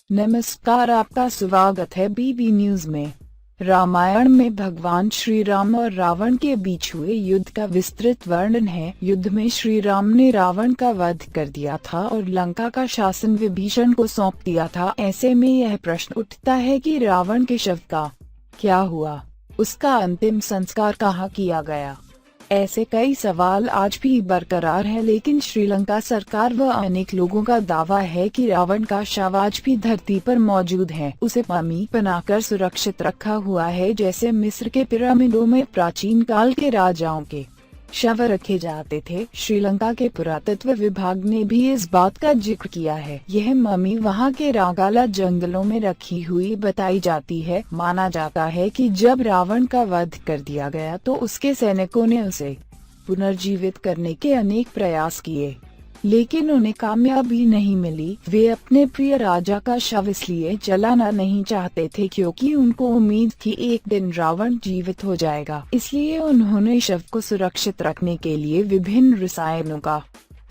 नमस्कार, आपका स्वागत है बीबी न्यूज में। रामायण में भगवान श्री राम और रावण के बीच हुए युद्ध का विस्तृत वर्णन है। युद्ध में श्री राम ने रावण का वध कर दिया था और लंका का शासन विभीषण को सौंप दिया था। ऐसे में यह प्रश्न उठता है कि रावण के शव का क्या हुआ, उसका अंतिम संस्कार कहाँ किया गया। ऐसे कई सवाल आज भी बरकरार हैं, लेकिन श्रीलंका सरकार व अनेक लोगों का दावा है कि रावण का शव आज भी धरती पर मौजूद है। उसे मम्मी बनाकर सुरक्षित रखा हुआ है, जैसे मिस्र के पिरामिडों में प्राचीन काल के राजाओं के शव रखे जाते थे। श्रीलंका के पुरातत्व विभाग ने भी इस बात का जिक्र किया है। यह मम्मी वहां के रागाला जंगलों में रखी हुई बताई जाती है। माना जाता है कि जब रावण का वध कर दिया गया तो उसके सैनिकों ने उसे पुनर्जीवित करने के अनेक प्रयास किए, लेकिन उन्हें कामयाबी नहीं मिली। वे अपने प्रिय राजा का शव इसलिए जलाना नहीं चाहते थे क्योंकि उनको उम्मीद थी एक दिन रावण जीवित हो जाएगा। इसलिए उन्होंने शव को सुरक्षित रखने के लिए विभिन्न रसायनों का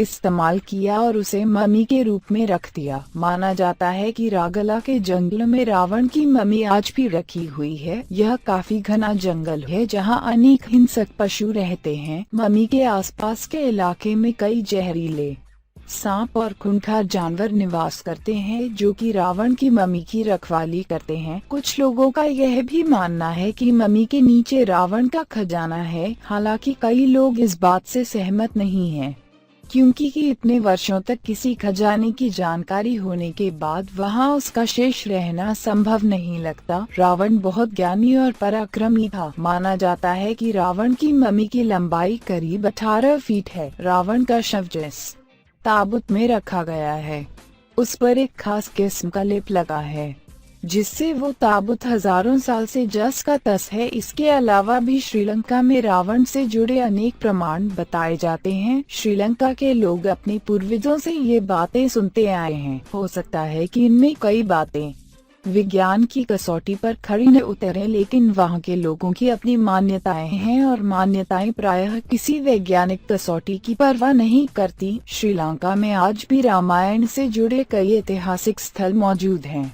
इस्तेमाल किया और उसे मम्मी के रूप में रख दिया। माना जाता है कि रागला के जंगल में रावण की मम्मी आज भी रखी हुई है। यह काफी घना जंगल है जहां अनेक हिंसक पशु रहते हैं। मम्मी के आसपास के इलाके में कई जहरीले सांप और खूंखार जानवर निवास करते हैं जो कि रावण की मम्मी की रखवाली करते हैं। कुछ लोगों का यह भी मानना है कि मम्मी के नीचे रावण का खजाना है। हालांकि कई लोग इस बात से सहमत नहीं हैं, क्योंकि इतने वर्षों तक किसी खजाने की जानकारी होने के बाद वहां उसका शेष रहना संभव नहीं लगता। रावण बहुत ज्ञानी और पराक्रमी था। माना जाता है कि रावण की मम्मी की लंबाई करीब 18 फीट है। रावण का शव जिस ताबूत में रखा गया है उस पर एक खास किस्म का लेप लगा है, जिससे वो ताबूत हजारों साल से जस का तस है। इसके अलावा भी श्रीलंका में रावण से जुड़े अनेक प्रमाण बताए जाते हैं। श्रीलंका के लोग अपने पूर्वजों से ये बातें सुनते आए हैं। हो सकता है कि इनमें कई बातें विज्ञान की कसौटी पर खरी न उतरे, लेकिन वहाँ के लोगों की अपनी मान्यताएं हैं और मान्यताएं प्रायः किसी वैज्ञानिक कसौटी की परवाह नहीं करती। श्रीलंका में आज भी रामायण से जुड़े कई ऐतिहासिक स्थल मौजूद हैं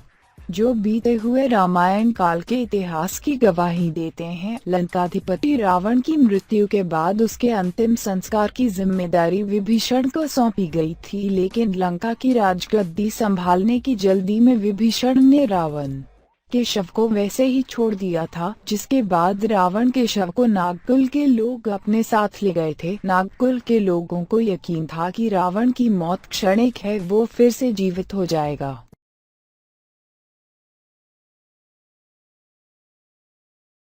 जो बीते हुए रामायण काल के इतिहास की गवाही देते हैं। लंकाधिपति रावण की मृत्यु के बाद उसके अंतिम संस्कार की जिम्मेदारी विभीषण को सौंपी गई थी, लेकिन लंका की राजगद्दी संभालने की जल्दी में विभीषण ने रावण के शव को वैसे ही छोड़ दिया था, जिसके बाद रावण के शव को नागकुल के लोग अपने साथ ले गए थे। नागकुल के लोगों को यकीन था कि रावण की मौत क्षणिक है, वो फिर से जीवित हो जाएगा।